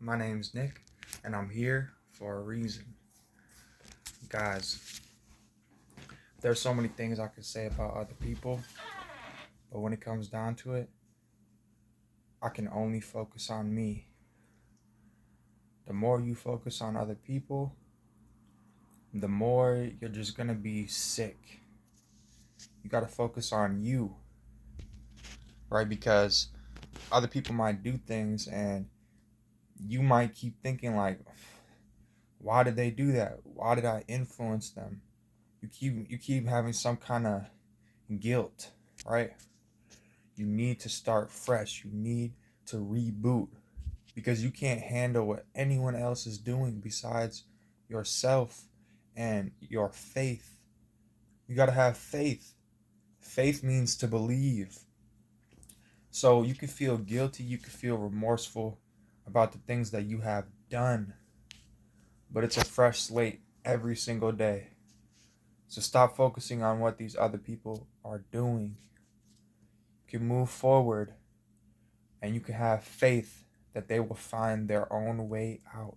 My name's Nick, and I'm here for a reason. Guys, there's so many things I could say about other people, but when it comes down to it, I can only focus on me. The more you focus on other people, the more you're just gonna be sick. You gotta focus on you, right? Because other people might do things and you might keep thinking like, why did they do that? Why did I influence them? You keep having some kind of guilt, right? You need to start fresh. You need to reboot because you can't handle what anyone else is doing besides yourself and your faith. You got to have faith. Faith means to believe. So you can feel guilty, you can feel remorseful about the things that you have done, but it's a fresh slate every single day. So stop focusing on what these other people are doing. You can move forward and you can have faith that they will find their own way out.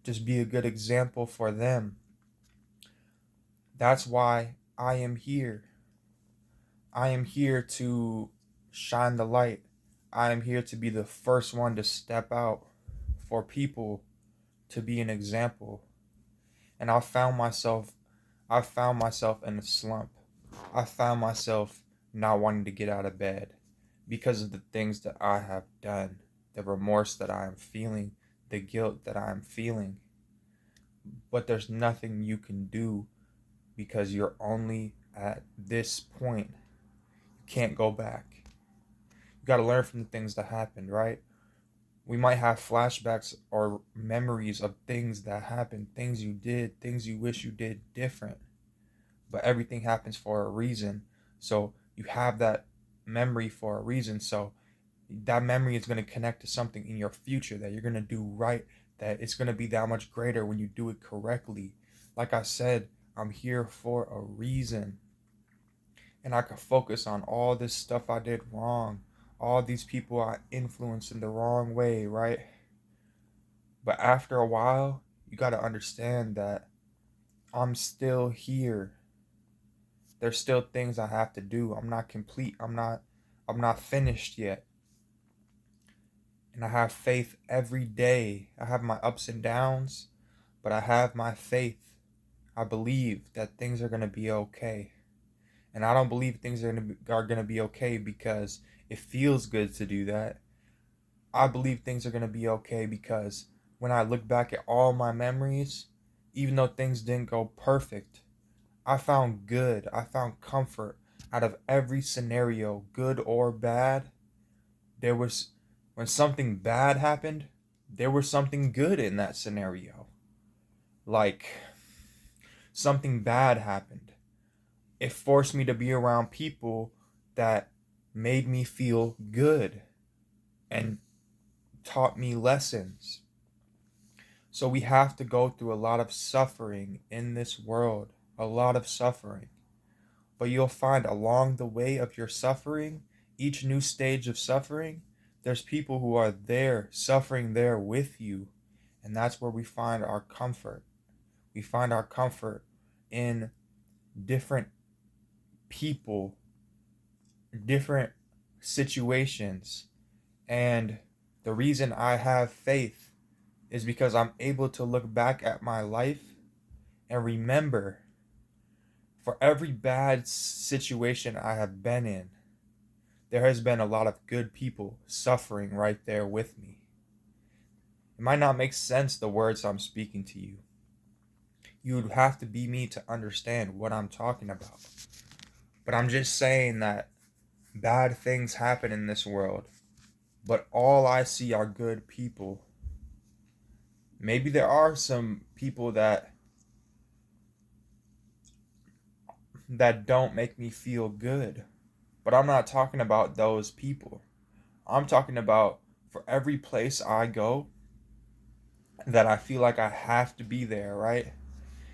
Just be a good example for them. That's why I am here. I am here to shine the light. I am here to be the first one to step out for people, to be an example. And I found myself in a slump. I found myself not wanting to get out of bed because of the things that I have done, the remorse that I am feeling, the guilt that I am feeling. But there's nothing you can do because you're only at this point. You can't go back. You got to learn from the things that happened, right? We might have flashbacks or memories of things that happened, things you did, things you wish you did different. But everything happens for a reason. So you have that memory for a reason. So that memory is going to connect to something in your future that you're going to do right, that it's going to be that much greater when you do it correctly. Like I said, I'm here for a reason. And I can focus on all this stuff I did wrong, all these people I influenced in the wrong way, right? But after a while, you got to understand that I'm still here. There's still things I have to do. I'm not complete. I'm not finished yet. And I have faith every day. I have my ups and downs, but I have my faith. I believe that things are going to be okay. And I don't believe things are going to be okay because it feels good to do that. I believe things are going to be okay because when I look back at all my memories, even though things didn't go perfect, I found good. I found comfort out of every scenario, good or bad. There was, when something bad happened, there was something good in that scenario. Like, something bad happened. It forced me to be around people that made me feel good and taught me lessons. So we have to go through a lot of suffering in this world, a lot of suffering. But you'll find along the way of your suffering, each new stage of suffering, there's people who are there, suffering there with you. And that's where we find our comfort. We find our comfort in different people, different situations. And the reason I have faith is because I'm able to look back at my life and remember, for every bad situation I have been in, there has been a lot of good people suffering right there with me. It might not make sense, the words I'm speaking to you. You would have to be me to understand what I'm talking about. But I'm just saying that bad things happen in this world, but all I see are good people. Maybe there are some people that don't make me feel good, but I'm not talking about those people. I'm talking about for every place I go that I feel like I have to be there, right?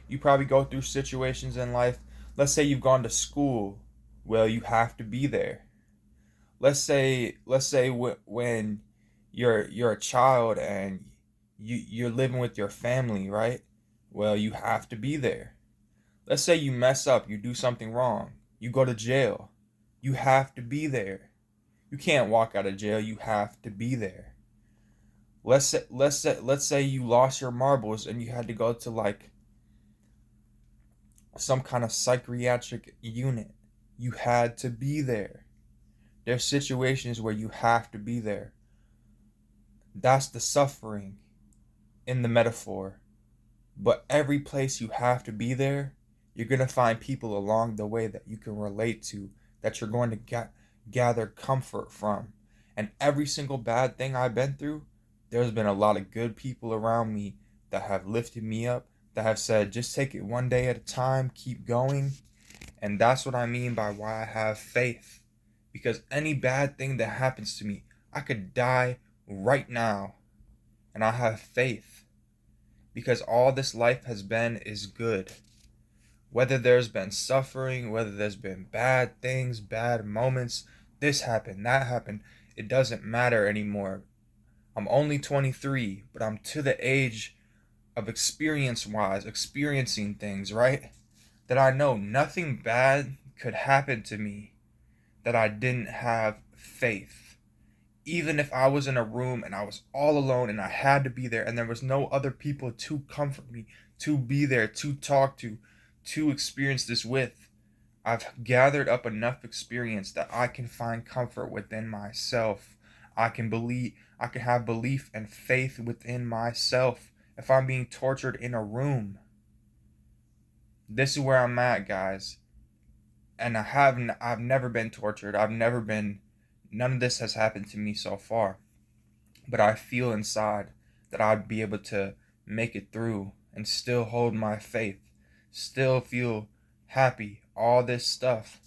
You probably go through situations in life. Let's say you've gone to school. Well, you have to be there. Let's say when you're a child and you're living with your family, right? Well, you have to be there. Let's say you mess up, you do something wrong, you go to jail. You have to be there. You can't walk out of jail. You have to be there. Let's say you lost your marbles and you had to go to like some kind of psychiatric unit. You had to be there. There's situations where you have to be there. That's the suffering in the metaphor. But every place you have to be there, you're going to find people along the way that you can relate to, that you're going to gather comfort from. And every single bad thing I've been through, there's been a lot of good people around me that have lifted me up, that have said, just take it one day at a time, keep going. And that's what I mean by why I have faith. Because any bad thing that happens to me, I could die right now. And I have faith. Because all this life has been is good. Whether there's been suffering, whether there's been bad things, bad moments, this happened, that happened, it doesn't matter anymore. I'm only 23, but I'm to the age of experience-wise, experiencing things, right? That I know nothing bad could happen to me that I didn't have faith. Even if I was in a room and I was all alone and I had to be there and there was no other people to comfort me, to be there, to talk to experience this with, I've gathered up enough experience that I can find comfort within myself. I can have belief and faith within myself. If I'm being tortured in a room, this is where I'm at, guys. And I've never been tortured. None of this has happened to me so far. But I feel inside that I'd be able to make it through and still hold my faith, still feel happy, all this stuff,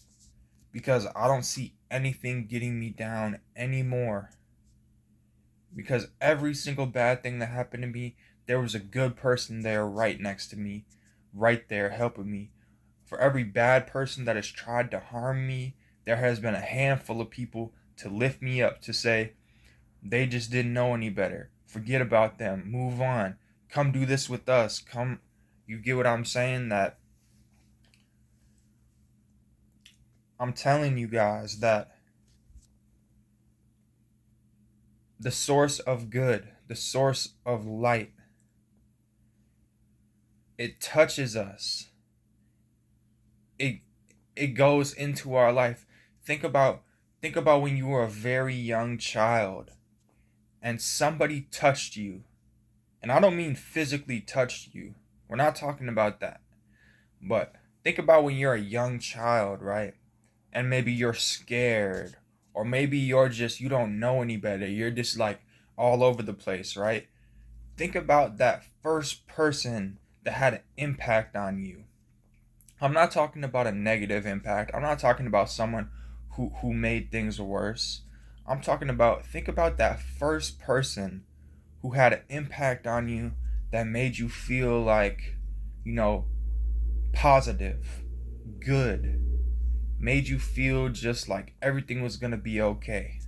because I don't see anything getting me down anymore. Because every single bad thing that happened to me, there was a good person there right next to me, right there helping me. For every bad person that has tried to harm me, there has been a handful of people to lift me up, to say, they just didn't know any better. Forget about them. Move on. Come do this with us. Come. You get what I'm saying? That I'm telling you guys that the source of good, the source of light, it touches us. It goes into our life. Think about when you were a very young child and somebody touched you. And I don't mean physically touched you. We're not talking about that. But think about when you're a young child, right? And maybe you're scared, or maybe you don't know any better. You're just like all over the place, right? Think about that first person that had an impact on you. I'm not talking about a negative impact. I'm not talking about someone who made things worse. Think about that first person who had an impact on you that made you feel like, positive, good, made you feel just like everything was going to be okay.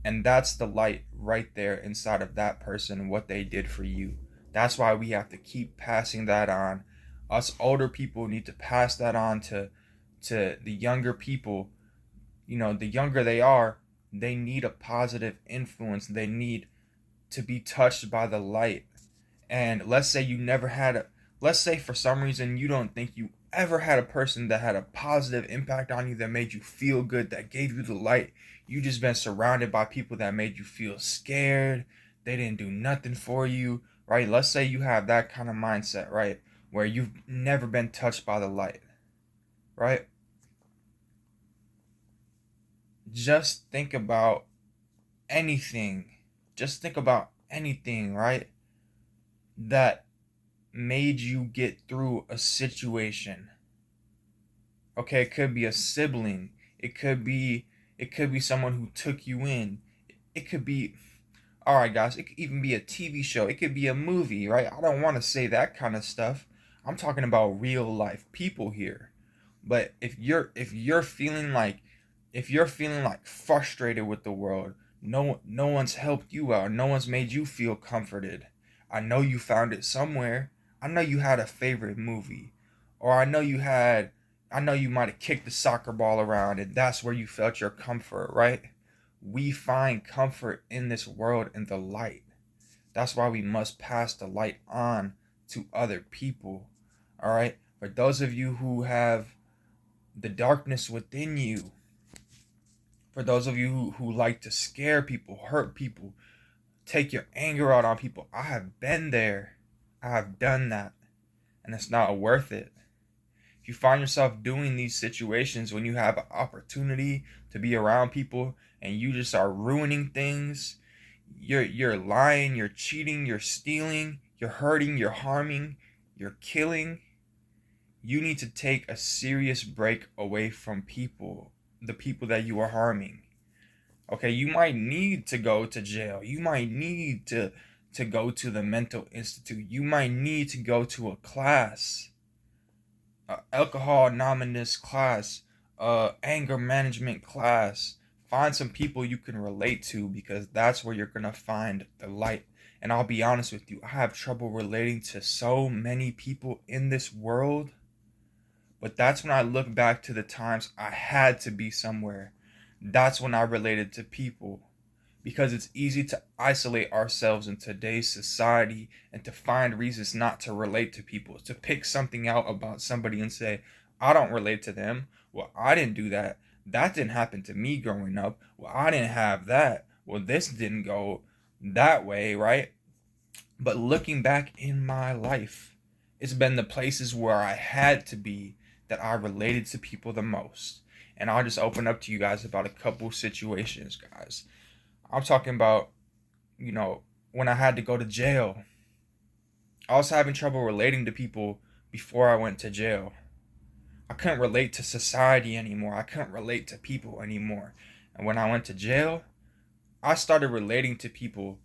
And that's the light right there inside of that person, what they did for you. That's why we have to keep passing that on. Us older people need to pass that on to the younger people. The younger they are, they need a positive influence. They need to be touched by the light. And let's say for some reason you don't think you ever had a person that had a positive impact on you, that made you feel good, that gave you the light. You just been surrounded by people that made you feel scared. They didn't do nothing for you, right? Let's say you have that kind of mindset, right? Where you've never been touched by the light, right? Just think about anything. Just think about anything, right? That made you get through a situation. Okay, it could be a sibling. It could be someone who took you in. It could be, all right, guys, it could even be a TV show. It could be a movie, right? I don't want to say that kind of stuff. I'm talking about real life people here. But if you're feeling like frustrated with the world, No one's helped you out. No one's made you feel comforted. I know you found it somewhere. I know you had a favorite movie. Or I know you might have kicked the soccer ball around and that's where you felt your comfort, right? We find comfort in this world in the light. That's why we must pass the light on to other people. All right? For those of you who have the darkness within you, for those of you who like to scare people, hurt people, take your anger out on people, I have been there. I have done that. And it's not worth it. If you find yourself doing these situations when you have an opportunity to be around people and you just are ruining things, you're lying, you're cheating, you're stealing, you're hurting, you're harming, you're killing, you need to take a serious break away from people, the people that you are harming. Okay, you might need to go to jail. You might need to go to the mental institute. You might need to go to a class, alcohol anonymous class, anger management class. Find some people you can relate to because that's where you're going to find the light. And I'll be honest with you, I have trouble relating to so many people in this world. But that's when I look back to the times I had to be somewhere. That's when I related to people. Because it's easy to isolate ourselves in today's society and to find reasons not to relate to people. To pick something out about somebody and say, I don't relate to them. Well, I didn't do that. That didn't happen to me growing up. Well, I didn't have that. Well, this didn't go that way, right? But looking back in my life, it's been the places where I had to be that I related to people the most. And I'll just open up to you guys about a couple situations, guys. I'm talking about, when I had to go to jail. I was having trouble relating to people before I went to jail. I couldn't relate to society anymore. I couldn't relate to people anymore. And when I went to jail, I started relating to people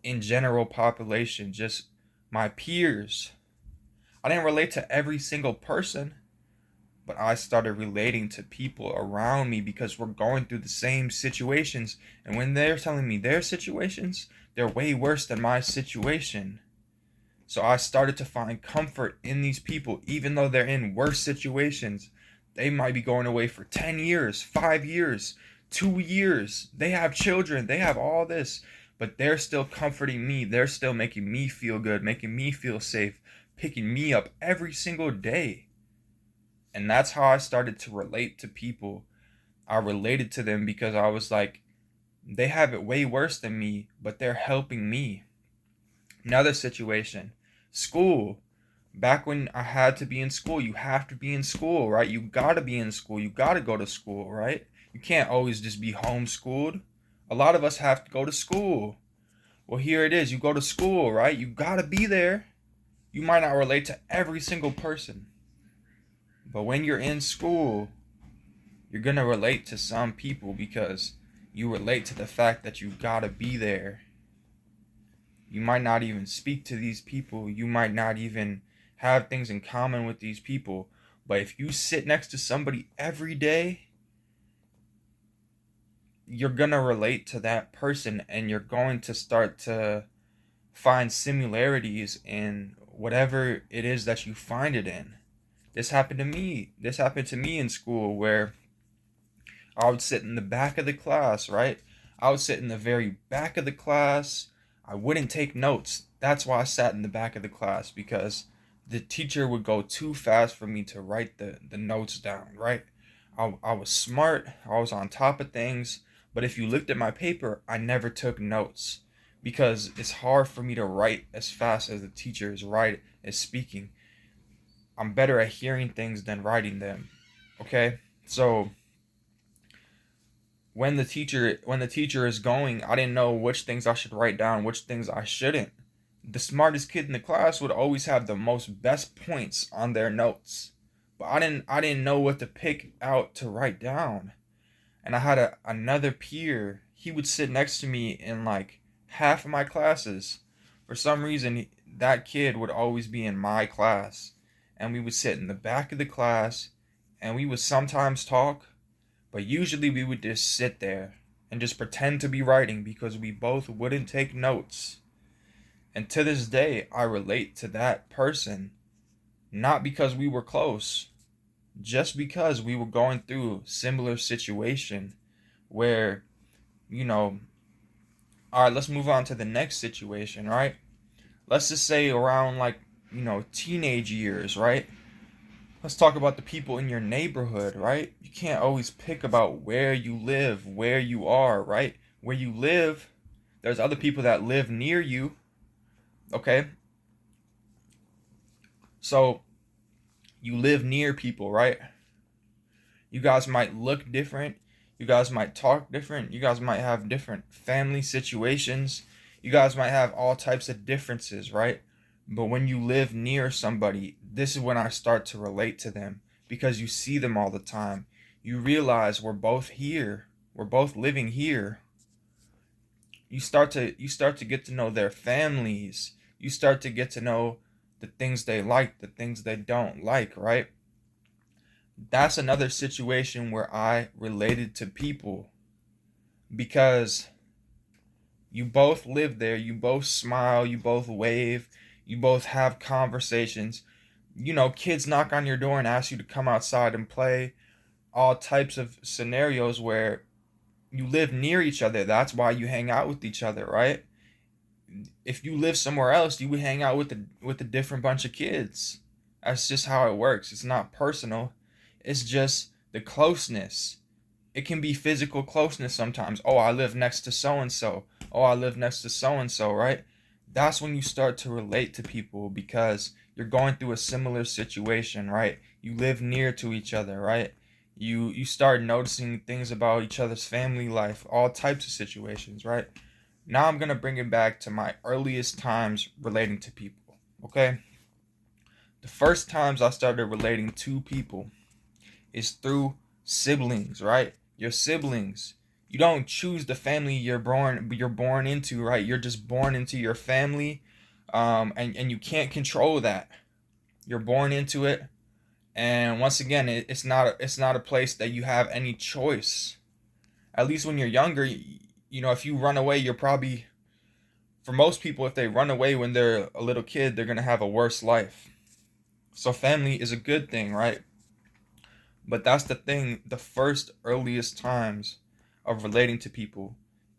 in general population, just my peers. I didn't relate to every single person, but I started relating to people around me because we're going through the same situations. And when they're telling me their situations, they're way worse than my situation. So I started to find comfort in these people, even though they're in worse situations. They might be going away for 10 years, 5 years, 2 years. They have children, they have all this, but they're still comforting me. They're still making me feel good, making me feel safe, picking me up every single day. And that's how I started to relate to people. I related to them because I was like, they have it way worse than me, but they're helping me. Another situation, school. Back when I had to be in school, you have to be in school, right? You gotta be in school. You gotta go to school, right? You can't always just be homeschooled. A lot of us have to go to school. Well, here it is. You go to school, right? You gotta be there. You might not relate to every single person. But when you're in school, you're going to relate to some people because you relate to the fact that you got to be there. You might not even speak to these people. You might not even have things in common with these people. But if you sit next to somebody every day, you're going to relate to that person and you're going to start to find similarities in whatever it is that you find it in. This happened to me. This happened to me in school where I would sit in the back of the class, right? I would sit in the very back of the class. I wouldn't take notes. That's why I sat in the back of the class, because the teacher would go too fast for me to write the notes down, right? I was smart. I was on top of things. But if you looked at my paper, I never took notes because it's hard for me to write as fast as the teacher is speaking. I'm better at hearing things than writing them. Okay? So when the teacher is going, I didn't know which things I should write down, which things I shouldn't. The smartest kid in the class would always have the most best points on their notes. But I didn't know what to pick out to write down. And I had another peer. He would sit next to me in like half of my classes. For some reason, that kid would always be in my class. And we would sit in the back of the class, and we would sometimes talk, but usually we would just sit there. and just pretend to be writing because we both wouldn't take notes. And to this day, I relate to that person, not because we were close, just because we were going through similar situation where, you know, all right, let's move on to the next situation, right? Let's just say around like, teenage years, right? Let's talk about the people in your neighborhood, right? You can't always pick about where you live, where you are, right? Where you live, there's other people that live near you, okay? So you live near people, right? You guys might look different. You guys might talk different. You guys might have different family situations. You guys might have all types of differences, right? But when you live near somebody, this is when I start to relate to them because you see them all the time. You realize we're both here. We're both living here. You start to get to know their families. You start to get to know the things they like, the things they don't like, right? That's another situation where I related to people because you both live there, you both smile, you both wave, you both have conversations. Kids knock on your door and ask you to come outside and play. All types of scenarios where you live near each other. That's why you hang out with each other, right? If you live somewhere else, you would hang out with a different bunch of kids. That's just how it works. It's not personal. It's just the closeness. It can be physical closeness sometimes. Oh, I live next to so and so. Oh, I live next to so and so, right? That's when you start to relate to people because you're going through a similar situation, right? You live near to each other, right? You start noticing things about each other's family life, all types of situations, right? Now I'm going to bring it back to my earliest times relating to people, okay? The first times I started relating to people is through siblings, right? Your siblings. You don't choose the family you're born into, right? You're just born into your family, and you can't control that. You're born into it, and once again, it's not a place that you have any choice. At least when you're younger, if you run away, you're probably, for most people, if they run away when they're a little kid, they're gonna have a worse life. So family is a good thing, right? But that's the thing, the first earliest times of relating to people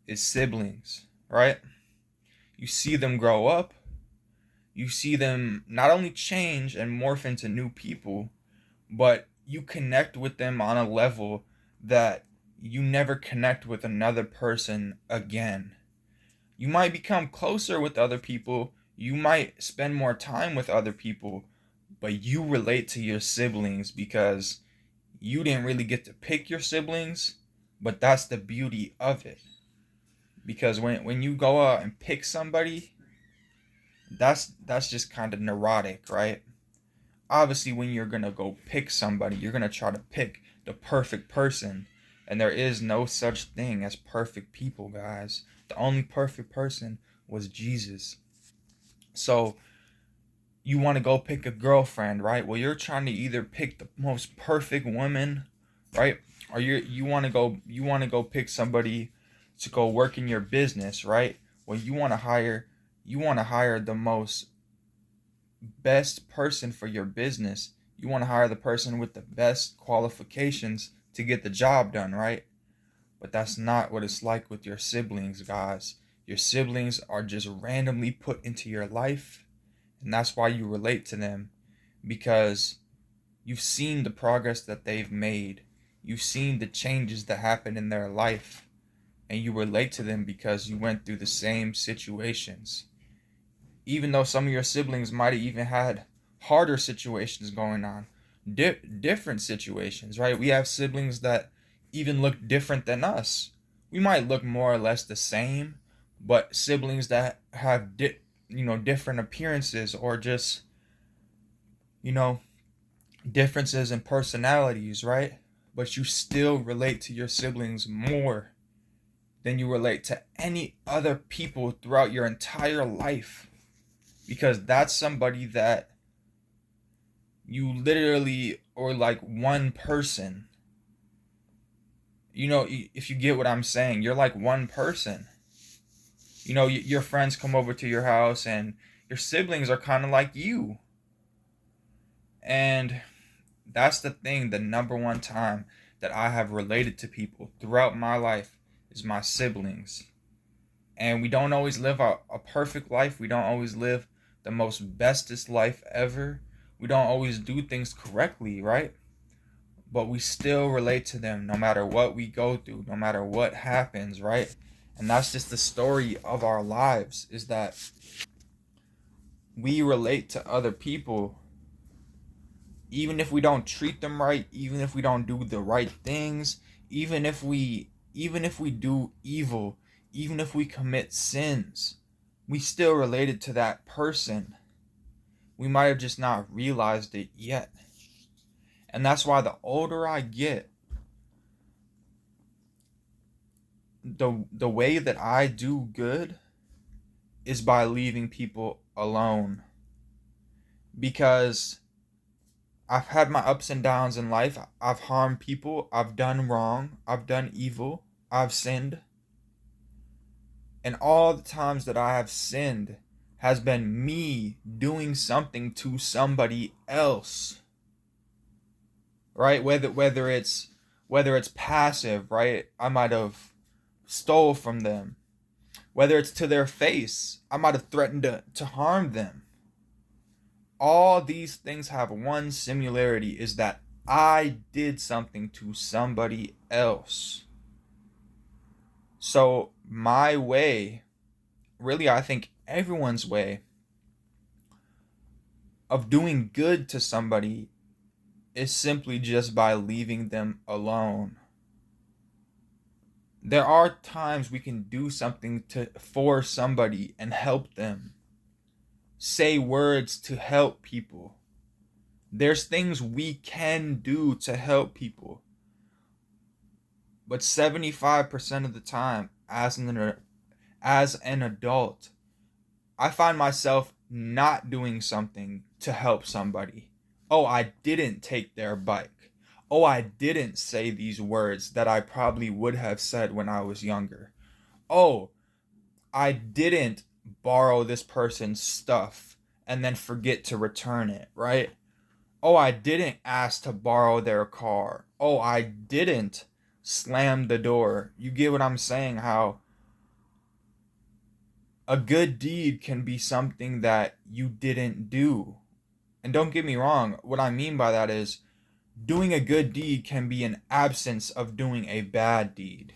is siblings, right? You see them grow up, you see them not only change and morph into new people, but you connect with them on a level that you never connect with another person again. You might become closer with other people, you might spend more time with other people, but you relate to your siblings because you didn't really get to pick your siblings, but that's the beauty of it. Because when you go out and pick somebody, that's just kind of neurotic, right? Obviously, when you're gonna go pick somebody, you're gonna try to pick the perfect person, and there is no such thing as perfect people, guys. The only perfect person was Jesus. So you want to go pick a girlfriend, right? Well, you're trying to either pick the most perfect woman, right? Or you want to go pick somebody to go work in your business, right? Well, you want to hire the most best person for your business. You want to hire the person with the best qualifications to get the job done, right? But that's not what it's like with your siblings, guys. Your siblings are just randomly put into your life, and that's why you relate to them, because you've seen the progress that they've made. You've seen the changes that happen in their life, and you relate to them because you went through the same situations. Even though some of your siblings might have even had harder situations going on, different situations, right? We have siblings that even look different than us. We might look more or less the same, but siblings that have different appearances, or just you know differences in personalities, right? But you still relate to your siblings more than you relate to any other people throughout your entire life, because that's somebody that you literally, or like one person, if you get what I'm saying, you're like one person. Your friends come over to your house and your siblings are kind of like you. And that's the thing, the number one time that I have related to people throughout my life is my siblings. And we don't always live a perfect life. We don't always live the most bestest life ever. We don't always do things correctly, right? But we still relate to them no matter what we go through, no matter what happens, right? And that's just the story of our lives, is that we relate to other people even if we don't treat them right, even if we don't do the right things, even if we do evil, even if we commit sins, we still related to that person. We might have just not realized it yet. And that's why the older I get, the way that I do good is by leaving people alone. Because I've had my ups and downs in life. I've harmed people. I've done wrong. I've done evil. I've sinned. And all the times that I have sinned has been me doing something to somebody else. Right? Whether it's passive, right? I might have stole from them. Whether it's to their face, I might have threatened to harm them. All these things have one similarity, is that I did something to somebody else. So my way, really I think everyone's way of doing good to somebody is simply just by leaving them alone. There are times we can do something for somebody and help them. Say words to help people. There's things we can do to help people. But 75% of the time, as an adult, I find myself not doing something to help somebody. Oh, I didn't take their bike. Oh, I didn't say these words that I probably would have said when I was younger. Oh, I didn't borrow this person's stuff and then forget to return it, right? Oh, I didn't ask to borrow their car. Oh, I didn't slam the door. You get what I'm saying? How a good deed can be something that you didn't do. And don't get me wrong, what I mean by that is doing a good deed can be an absence of doing a bad deed.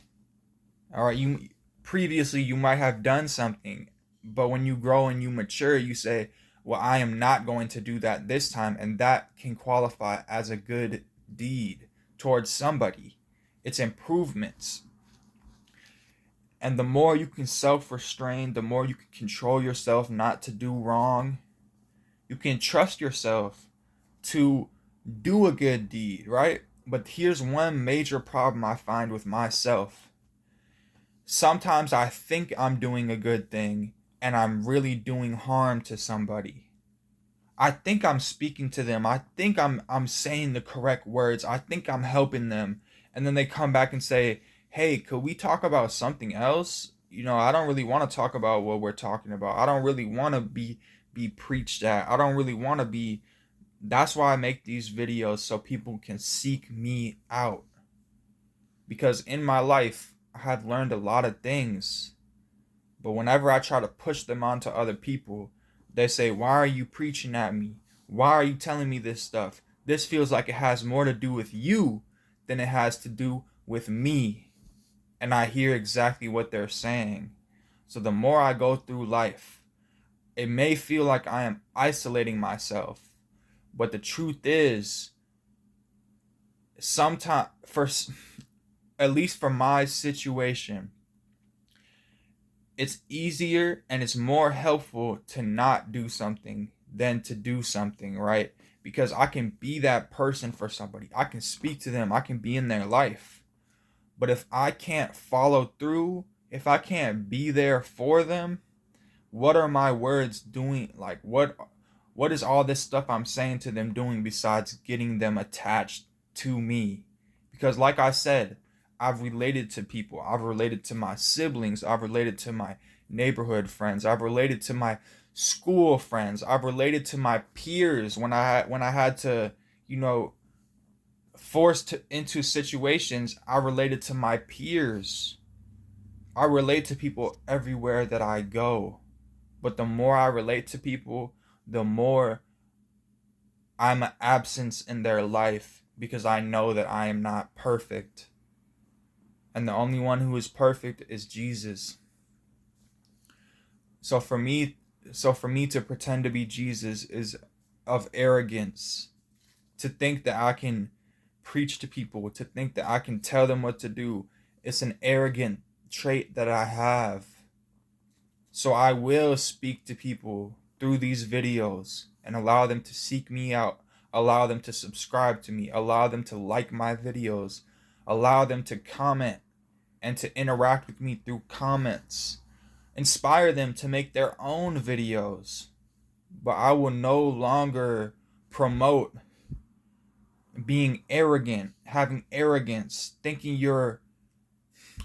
All right, previously you might have done something, but when you grow and you mature, you say, well, I am not going to do that this time, and that can qualify as a good deed towards somebody. It's improvements. And the more you can self-restrain, the more you can control yourself not to do wrong. You can trust yourself to do a good deed, right? But here's one major problem I find with myself. Sometimes I think I'm doing a good thing and I'm really doing harm to somebody. I think I'm speaking to them. I think I'm saying the correct words. I think I'm helping them. And then they come back and say, "Hey, could we talk about something else? I don't really want to talk about what we're talking about. I don't really want to be preached at. I don't really want to be." That's why I make these videos, so people can seek me out. Because in my life, I had learned a lot of things. But whenever I try to push them onto other people, they say, "Why are you preaching at me? Why are you telling me this stuff? This feels like it has more to do with you than it has to do with me." And I hear exactly what they're saying. So the more I go through life, it may feel like I am isolating myself. But the truth is, sometimes, at least for my situation, it's easier and it's more helpful to not do something than to do something, right? Because I can be that person for somebody. I can speak to them. I can be in their life. But if I can't follow through, if I can't be there for them, what are my words doing? Like, what is all this stuff I'm saying to them doing besides getting them attached to me? Because like I said, I've related to people. I've related to my siblings. I've related to my neighborhood friends. I've related to my school friends. I've related to my peers when I had to, you know, forced into situations. I related to my peers. I relate to people everywhere that I go. But the more I relate to people, the more I'm an absence in their life, because I know that I am not perfect. And the only one who is perfect is Jesus. So for me, to pretend to be Jesus is of arrogance. To think that I can preach to people, to think that I can tell them what to do, it's an arrogant trait that I have. So I will speak to people through these videos and allow them to seek me out, allow them to subscribe to me, allow them to like my videos, allow them to comment and to interact with me through comments, inspire them to make their own videos. But I will no longer promote being arrogant, having arrogance, thinking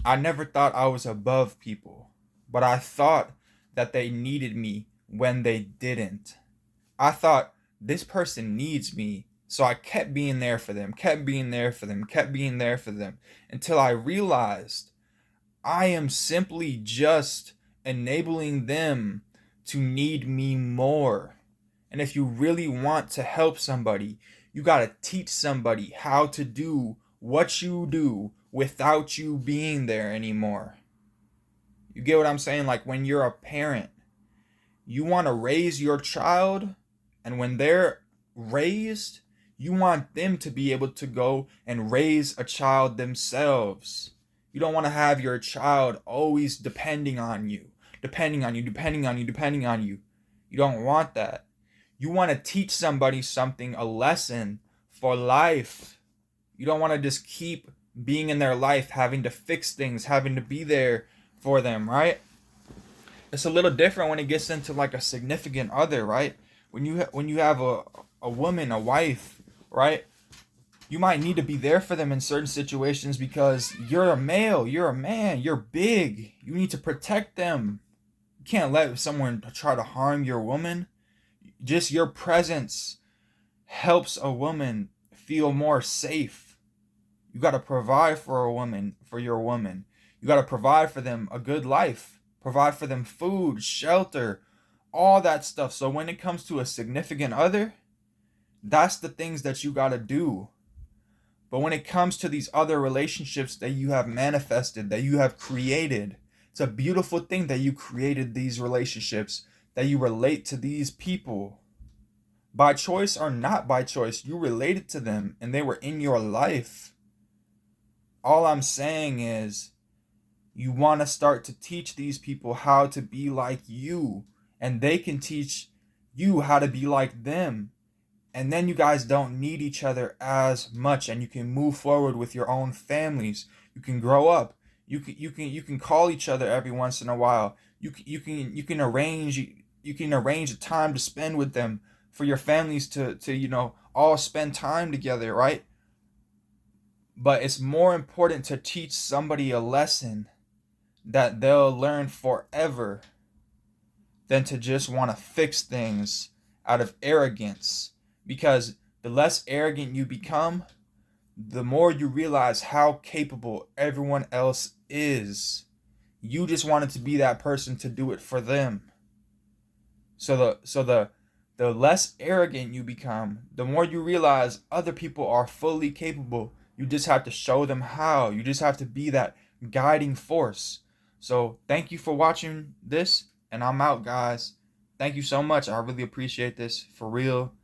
I never thought I was above people, but I thought that they needed me when they didn't. I thought this person needs me, so I kept being there for them, kept being there for them, kept being there for them, until I realized I am simply just enabling them to need me more. And if you really want to help somebody, you got to teach somebody how to do what you do without you being there anymore. You get what I'm saying? Like when you're a parent, you want to raise your child, and when they're raised, you want them to be able to go and raise a child themselves. You don't want to have your child always depending on you. You don't want that. You want to teach somebody something, a lesson for life. You don't want to just keep being in their life, having to fix things, having to be there for them, right? It's a little different when it gets into like a significant other, right? When you have a woman, a wife, right? You might need to be there for them in certain situations because you're a male, you're a man, you're big. You need to protect them. You can't let someone try to harm your woman. Just your presence helps a woman feel more safe. You got to provide for your woman. You got to provide for them a good life. Provide for them food, shelter, all that stuff. So when it comes to a significant other, that's the things that you got to do. But when it comes to these other relationships that you have manifested, that you have created, it's a beautiful thing that you created these relationships, that you relate to these people. By choice or not by choice, you related to them and they were in your life. All I'm saying is you want to start to teach these people how to be like you, and they can teach you how to be like them. And then you guys don't need each other as much, and you can move forward with your own families. You can grow up. You can call each other every once in a while. You can arrange a time to spend with them, for your families to all spend time together, right? But it's more important to teach somebody a lesson that they'll learn forever than to just want to fix things out of arrogance. Because the less arrogant you become, the more you realize how capable everyone else is. You just wanted to be that person to do it for them. So the less arrogant you become, the more you realize other people are fully capable. You just have to show them how. You just have to be that guiding force. So thank you for watching this, and I'm out, guys. Thank you so much. I really appreciate this, for real.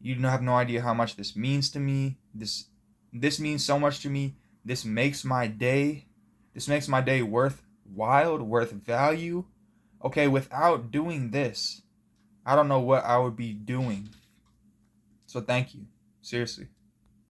You have no idea how much this means to me. This means so much to me. This makes my day. This makes my day worthwhile, worth value. Okay, without doing this, I don't know what I would be doing. So thank you. Seriously.